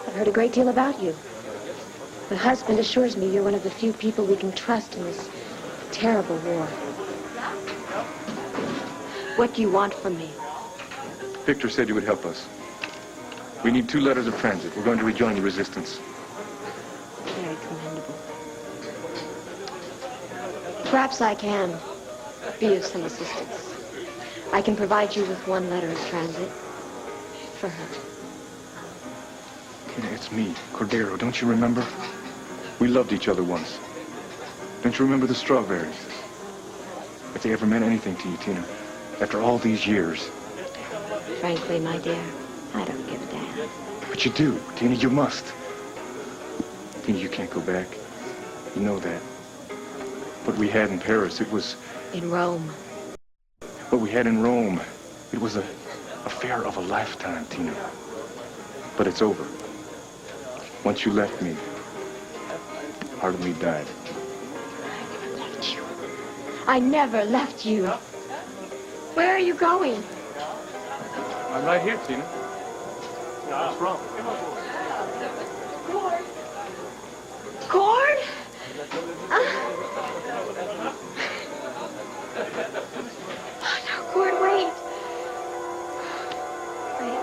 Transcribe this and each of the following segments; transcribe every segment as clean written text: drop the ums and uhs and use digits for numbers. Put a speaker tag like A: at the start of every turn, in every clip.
A: I've heard a great deal about you. My husband assures me you're one of the few people we can trust in this terrible war. What do you want from me?
B: Victor said you would help us. We need 2 letters of transit. We're going to rejoin the resistance.
A: Very commendable. Perhaps I can be of some assistance. I can provide you with 1 letter of transit for her.
B: Tina, it's me, Cordero. Don't you remember? We loved each other once. Don't you remember the strawberries? If they ever meant anything to you, Tina, after all these years.
A: Frankly, my dear, I don't give a damn.
B: But you do, Tina, you must. Tina, you can't go back. You know that. What we had in Paris, it was...
A: In Rome.
B: What we had in Rome, it was a affair of a lifetime, Tina. But it's over. Once you left me, part of me died.
A: I never left you. Where are you going?
B: I'm right here, Tina. What's wrong?
A: Cord? Cord? Oh, no, Cord, wait. Wait.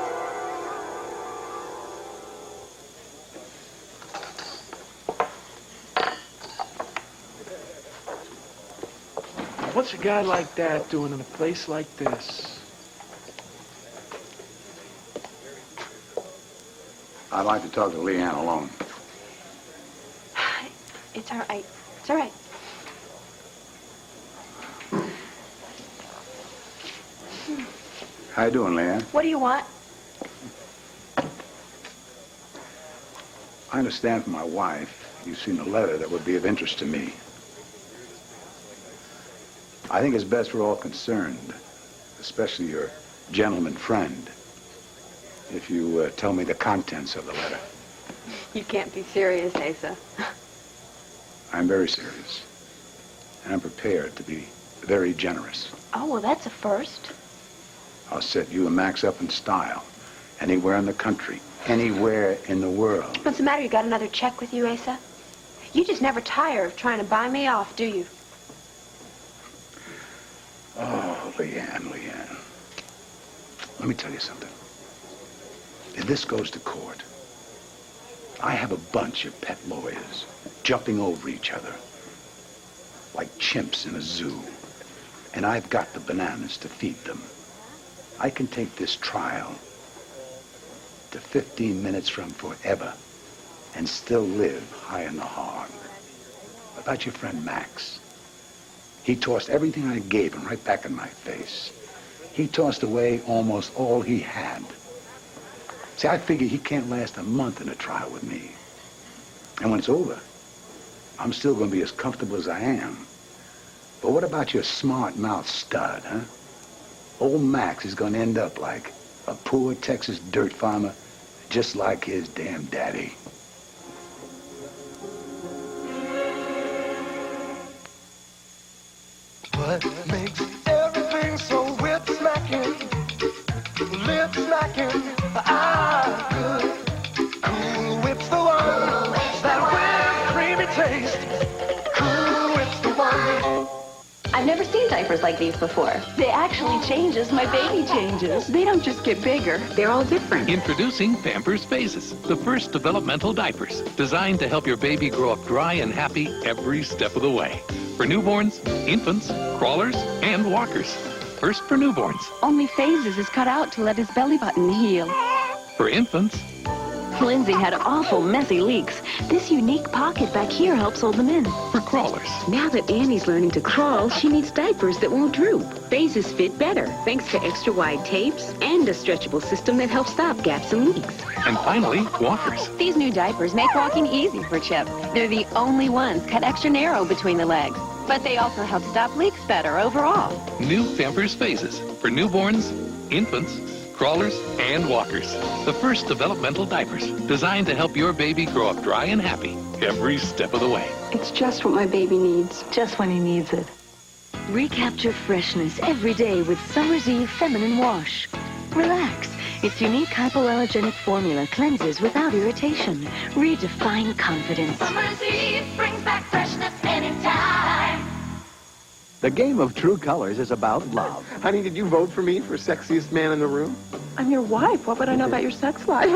C: What's a guy like that doing in a place like this?
D: I'd like to talk to Leanne alone.
A: It's all right. It's all right.
D: How you doing, Leanne?
A: What do you want?
D: I understand from my wife you've seen a letter that would be of interest to me. I think it's best we're all concerned, especially your gentleman friend, if you tell me the contents of the letter.
A: You can't be serious, Asa.
D: I'm very serious, and I'm prepared to be very generous.
A: Oh, well, that's a first.
D: I'll set you and Max up in style, anywhere in the country, anywhere in the world.
A: What's the matter? You got another check with you, Asa? You just never tire of trying to buy me off, do you?
D: Oh, Leanne. Let me tell you something. If this goes to court, I have a bunch of pet lawyers jumping over each other like chimps in a zoo. And I've got the bananas to feed them. I can take this trial to 15 minutes from forever and still live high in the hog. About your friend Max. He tossed everything I gave him right back in my face. He tossed away almost all he had. See, I figure he can't last a month in a trial with me. And when it's over, I'm still going to be as comfortable as I am. But what about your smart-mouth stud, huh? Old Max is going to end up like a poor Texas dirt farmer, just like his damn daddy.
E: What makes everything so whip-smacking, lip-smacking, good? Cool Whip's the one, that whipped creamy taste. Cool Whip's the one.
F: I've never seen diapers like these before. They actually change as my baby changes. They don't just get bigger, they're all different.
G: Introducing Pampers Phases, the first developmental diapers designed to help your baby grow up dry and happy every step of the way. For newborns, infants, crawlers, and walkers. First for newborns.
F: Only Phases is cut out to let his belly button heal.
G: For infants.
F: Lindsay had awful messy leaks. This unique pocket back here helps hold them in.
G: For crawlers.
H: Now that Annie's learning to crawl, she needs diapers that won't droop. Phases fit better, thanks to extra wide tapes and a stretchable system that helps stop gaps and leaks.
G: And finally, walkers.
F: These new diapers make walking easy for Chip. They're the only ones cut extra narrow between the legs. But they also help stop leaks better overall.
G: New Pampers Phases for newborns, infants, crawlers, and walkers. The first developmental diapers designed to help your baby grow up dry and happy every step of the way.
H: It's just what my baby needs, just when he needs it.
I: Recapture freshness every day with Summer's Eve Feminine Wash. Relax.
H: Its unique hypoallergenic formula cleanses without irritation. Redefine confidence.
I: Summer's Eve brings back freshness anytime.
J: The game of True Colors is about love.
C: Honey, did you vote for me for sexiest man in the room?
K: I'm your wife. What would I know about your sex life?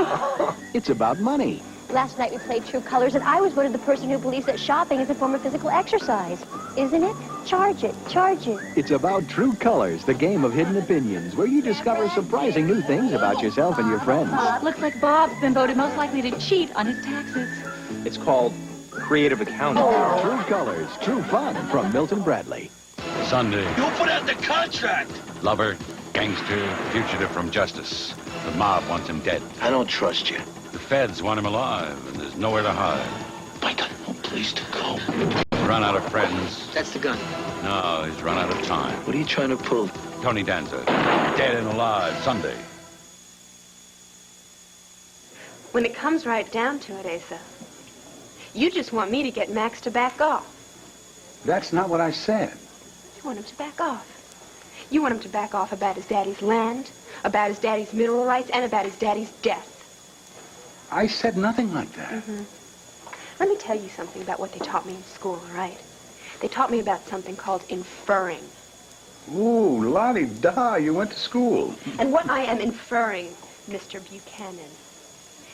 J: It's about money.
A: Last night we played True Colors, and I was voted the person who believes that shopping is a form of physical exercise. Isn't it? Charge it. Charge it.
J: It's about True Colors, the game of hidden opinions, where you discover surprising new things about yourself and your friends.
F: Looks like Bob's been voted most likely to cheat on his taxes.
L: It's called creative accounting.
J: True Colors, true fun from Milton Bradley.
M: Sunday.
E: You put out the contract.
M: Lover, gangster, fugitive from justice. The mob wants him dead.
E: I don't trust you.
M: The feds want him alive, and there's nowhere to hide.
E: I got no place to go.
M: Run out of friends.
E: That's the gun.
M: No, he's run out of time.
E: What are you trying to prove?
M: Tony Danza, dead and alive, Sunday.
K: When it comes right down to it, Asa, you just want me to get Max to back off.
D: That's not what I said.
K: You want him to back off. You want him to back off about his daddy's land, about his daddy's mineral rights, and about his daddy's death.
D: I said nothing like that.
K: Let me tell you something about what they taught me in school, all right? They taught me about something called inferring.
D: Ooh, la-di-da, you went to school.
K: And what I am inferring, Mr. Buchanan,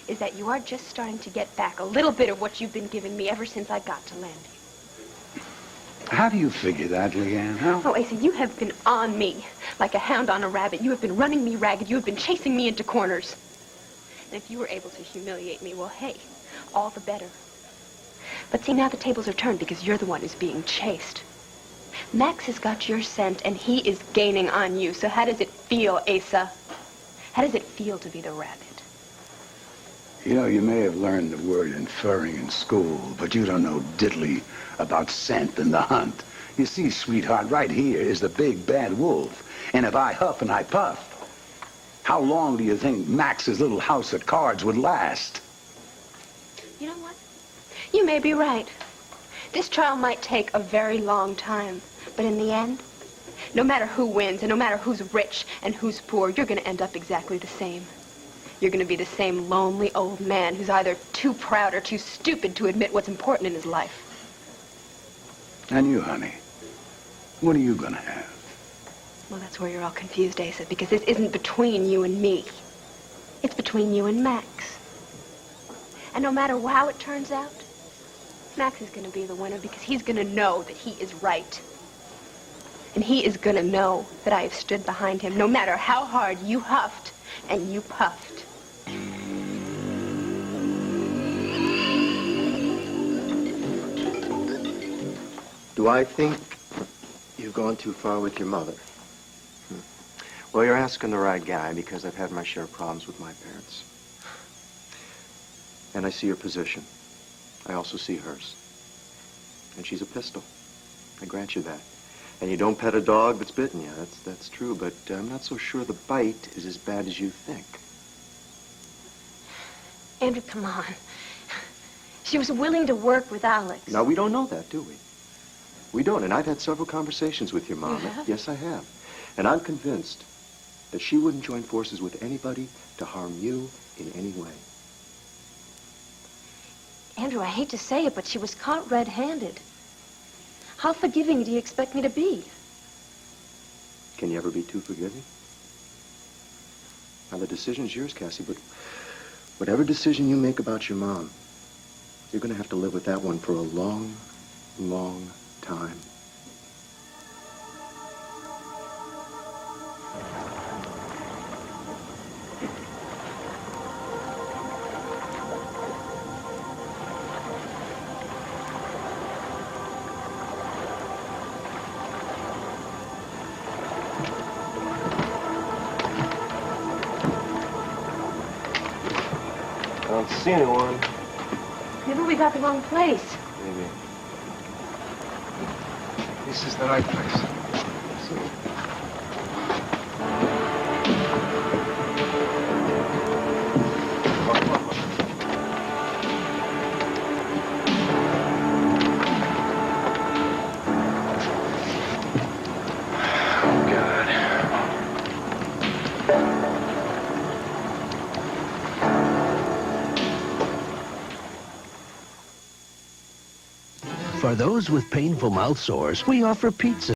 K: is that you are just starting to get back a little bit of what you've been giving me ever since I got to Landview.
D: How do you figure that, Leanne? How?
K: Oh, Asa, you have been on me like a hound on a rabbit. You have been running me ragged. You have been chasing me into corners. And if you were able to humiliate me, well, hey, all the better. But see, now the tables are turned because you're the one who's being chased. Max has got your scent, and he is gaining on you. So how does it feel, Asa? How does it feel to be the rabbit?
D: You know, you may have learned the word inferring in school, but you don't know diddly about scent and the hunt. You see, sweetheart, right here is the big bad wolf. And if I huff and I puff, how long do you think Max's little house of cards would last?
K: You know what? You may be right. This trial might take a very long time, but in the end, no matter who wins and no matter who's rich and who's poor, you're going to end up exactly the same. You're going to be the same lonely old man who's either too proud or too stupid to admit what's important in his life.
D: And you, honey, what are you going to have?
K: Well, that's where you're all confused, Asa, because this isn't between you and me. It's between you and Max. And no matter how it turns out, Max is going to be the winner because he's going to know that he is right. And he is going to know that I have stood behind him no matter how hard you huffed and you puffed.
N: Do I think you've gone too far with your mother? Well, you're asking the right guy because I've had my share of problems with my parents. And I see your position. I also see hers. And she's a pistol. I grant you that. And you don't pet a dog that's bitten you. That's true, but I'm not so sure the bite is as bad as you think.
K: Andrew, come on. She was willing to work with Alex.
N: Now, we don't know that, do we? We don't, and I've had several conversations with your mom.
K: You have?
N: Yes, I have. And I'm convinced that she wouldn't join forces with anybody to harm you in any way.
K: Andrew, I hate to say it, but she was caught red-handed. How forgiving do you expect me to be?
N: Can you ever be too forgiving? Now, the decision's yours, Cassie, but whatever decision you make about your mom, you're going to have to live with that one for a long, long time.
L: I don't see anyone.
K: Maybe we got the wrong place.
L: Maybe.
C: This is the right place.
O: For those with painful mouth sores, we offer pizza